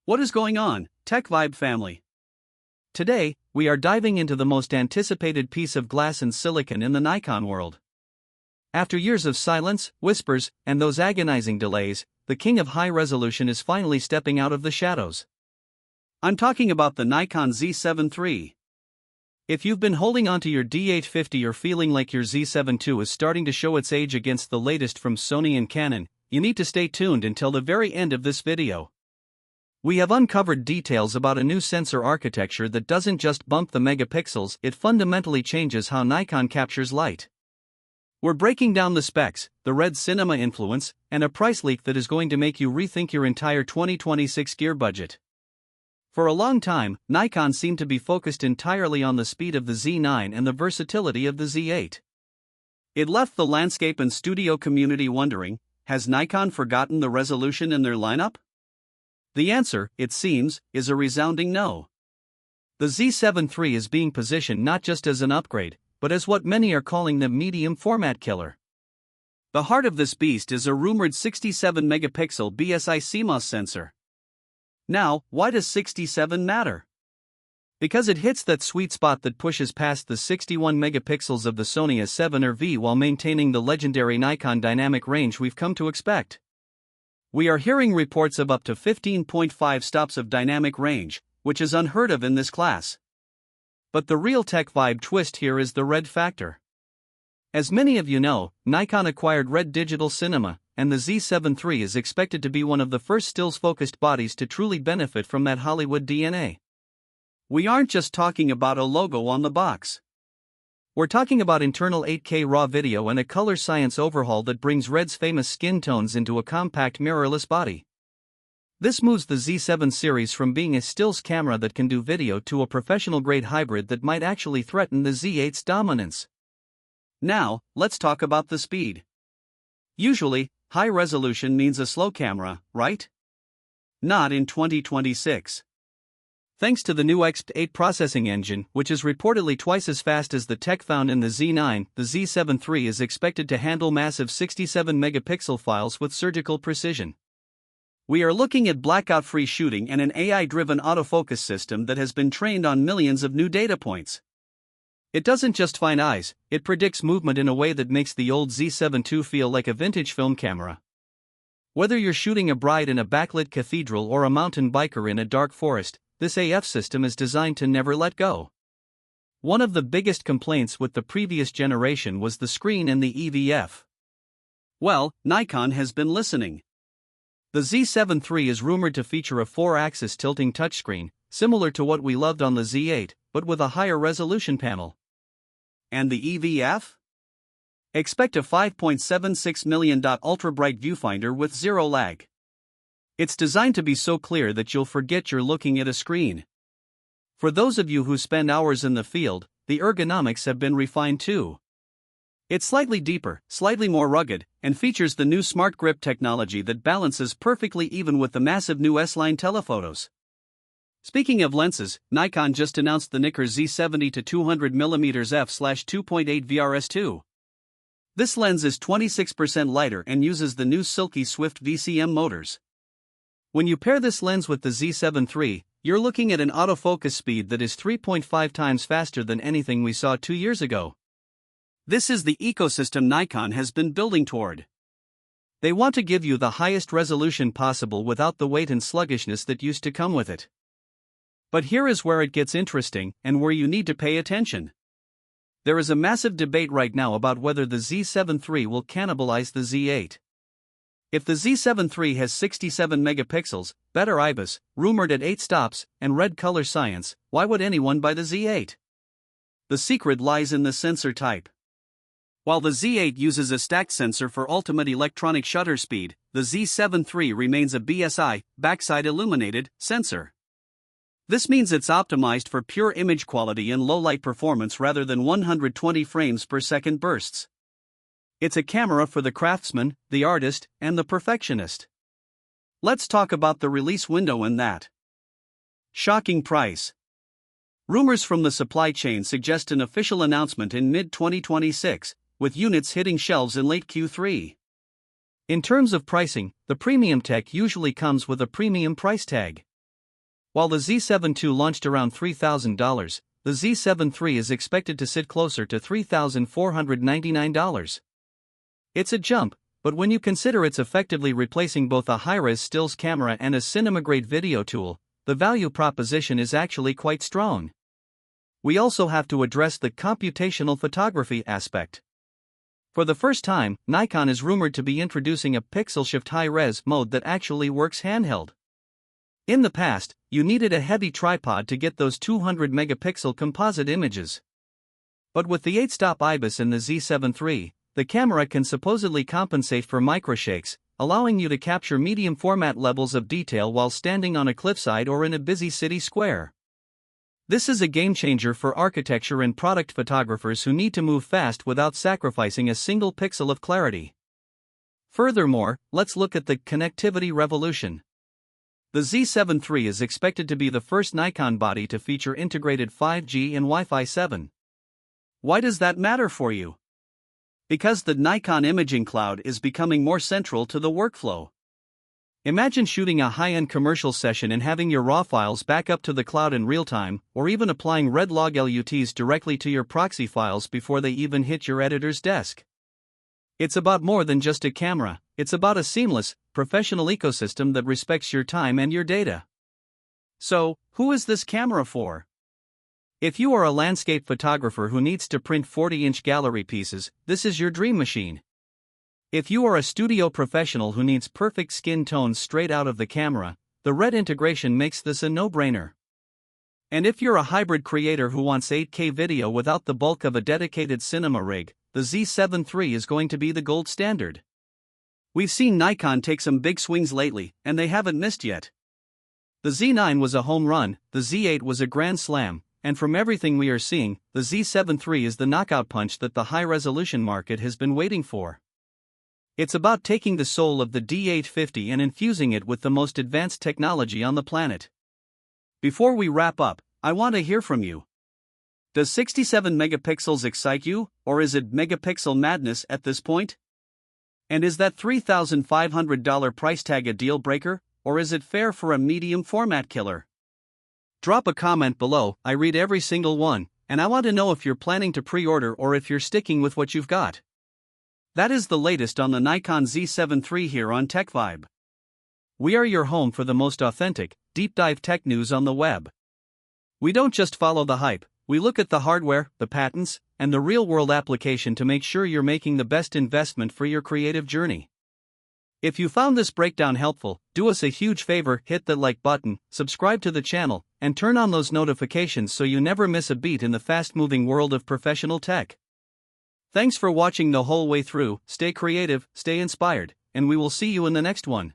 What is going on, TechVibe family? Today, we are diving into the most anticipated piece of glass and silicon in the Nikon world. After years of silence, whispers, and those agonizing delays, the king of high resolution is finally stepping out of the shadows. I'm talking about the Nikon Z7 III. If you've been holding onto your D850 or feeling like your Z7 II is starting to show its age against the latest from Sony and Canon, you need to stay tuned until the very end of this video. We have uncovered details about a new sensor architecture that doesn't just bump the megapixels, it fundamentally changes how Nikon captures light. We're breaking down the specs, the red cinema influence, and a price leak that is going to make you rethink your entire 2026 gear budget. For a long time, Nikon seemed to be focused entirely on the speed of the Z9 and the versatility of the Z8. It left the landscape and studio community wondering, has Nikon forgotten the resolution in their lineup? The answer, it seems, is a resounding no. The Z7 III is being positioned not just as an upgrade, but as what many are calling the medium format killer. The heart of this beast is a rumored 67-megapixel BSI CMOS sensor. Now, why does 67 matter? Because it hits that sweet spot that pushes past the 61 megapixels of the Sony A7 or V while maintaining the legendary Nikon dynamic range we've come to expect. We are hearing reports of up to 15.5 stops of dynamic range, which is unheard of in this class. But the real TechVibe twist here is the red factor. As many of you know, Nikon acquired Red Digital Cinema, and the Z7 III is expected to be one of the first stills-focused bodies to truly benefit from that Hollywood DNA. We aren't just talking about a logo on the box. We're talking about internal 8K raw video and a color science overhaul that brings Red's famous skin tones into a compact mirrorless body. This moves the Z7 series from being a stills camera that can do video to a professional-grade hybrid that might actually threaten the Z8's dominance. Now, let's talk about the speed. Usually, high resolution means a slow camera, right? Not in 2026. Thanks to the new EXPEED processing engine, which is reportedly twice as fast as the tech found in the Z9, the Z7 III is expected to handle massive 67-megapixel files with surgical precision. We are looking at blackout-free shooting and an AI-driven autofocus system that has been trained on millions of new data points. It doesn't just find eyes, it predicts movement in a way that makes the old Z7 II feel like a vintage film camera. Whether you're shooting a bride in a backlit cathedral or a mountain biker in a dark forest, this AF system is designed to never let go. One of the biggest complaints with the previous generation was the screen and the EVF. Well, Nikon has been listening. The Z7 III is rumored to feature a 4-axis tilting touchscreen, similar to what we loved on the Z8, but with a higher resolution panel. And the EVF? Expect a 5.76 million ultra-bright viewfinder with zero lag. It's designed to be so clear that you'll forget you're looking at a screen. For those of you who spend hours in the field, the ergonomics have been refined too. It's slightly deeper, slightly more rugged, and features the new Smart Grip technology that balances perfectly even with the massive new S-line telephotos. Speaking of lenses, Nikon just announced the Nikon Z70 to 200mm f/2.8 VRS2. This lens is 26% lighter and uses the new silky Swift VCM motors. When you pair this lens with the Z7 III, you're looking at an autofocus speed that is 3.5 times faster than anything we saw 2 years ago. This is the ecosystem Nikon has been building toward. They want to give you the highest resolution possible without the weight and sluggishness that used to come with it. But here is where it gets interesting, and where you need to pay attention. There is a massive debate right now about whether the Z7 III will cannibalize the Z8. If the Z7 III has 67 megapixels, better IBIS, rumored at 8 stops, and red color science, why would anyone buy the Z8? The secret lies in the sensor type. While the Z8 uses a stacked sensor for ultimate electronic shutter speed, the Z7 III remains a BSI, backside illuminated, sensor. This means it's optimized for pure image quality and low light performance rather than 120 frames per second bursts. It's a camera for the craftsman, the artist, and the perfectionist. Let's talk about the release window in that. Shocking price. Rumors from the supply chain suggest an official announcement in mid-2026, with units hitting shelves in late Q3. In terms of pricing, the premium tech usually comes with a premium price tag. While the Z7 II launched around $3,000, the Z7 III is expected to sit closer to $3,499. It's a jump, but when you consider it's effectively replacing both a high-res stills camera and a cinema-grade video tool, the value proposition is actually quite strong. We also have to address the computational photography aspect. For the first time, Nikon is rumored to be introducing a pixel shift high-res mode that actually works handheld. In the past, you needed a heavy tripod to get those 200-megapixel composite images. But with the 8-stop IBIS in the Z7 III, the camera can supposedly compensate for microshakes, allowing you to capture medium format levels of detail while standing on a cliffside or in a busy city square. This is a game-changer for architecture and product photographers who need to move fast without sacrificing a single pixel of clarity. Furthermore, let's look at the connectivity revolution. The Z7 III is expected to be the first Nikon body to feature integrated 5G and Wi-Fi 7. Why does that matter for you? Because the Nikon imaging cloud is becoming more central to the workflow. Imagine shooting a high-end commercial session and having your RAW files back up to the cloud in real time, or even applying red log LUTs directly to your proxy files before they even hit your editor's desk. It's about more than just a camera, it's about a seamless, professional ecosystem that respects your time and your data. So, who is this camera for? If you are a landscape photographer who needs to print 40-inch gallery pieces, this is your dream machine. If you are a studio professional who needs perfect skin tones straight out of the camera, the RED integration makes this a no-brainer. And if you're a hybrid creator who wants 8K video without the bulk of a dedicated cinema rig, the Z7 III is going to be the gold standard. We've seen Nikon take some big swings lately, and they haven't missed yet. The Z9 was a home run, the Z8 was a grand slam, and from everything we are seeing, the Z7 III is the knockout punch that the high-resolution market has been waiting for. It's about taking the soul of the D850 and infusing it with the most advanced technology on the planet. Before we wrap up, I want to hear from you. Does 67 megapixels excite you, or is it megapixel madness at this point? And is that $3,500 price tag a deal breaker, or is it fair for a medium format killer? Drop a comment below, I read every single one, and I want to know if you're planning to pre-order or if you're sticking with what you've got. That is the latest on the Nikon Z7 III here on TechVibe. We are your home for the most authentic, deep-dive tech news on the web. We don't just follow the hype, we look at the hardware, the patents, and the real-world application to make sure you're making the best investment for your creative journey. If you found this breakdown helpful, do us a huge favor, hit the like button, subscribe to the channel, and turn on those notifications so you never miss a beat in the fast-moving world of professional tech. Thanks for watching the whole way through, stay creative, stay inspired, and we will see you in the next one.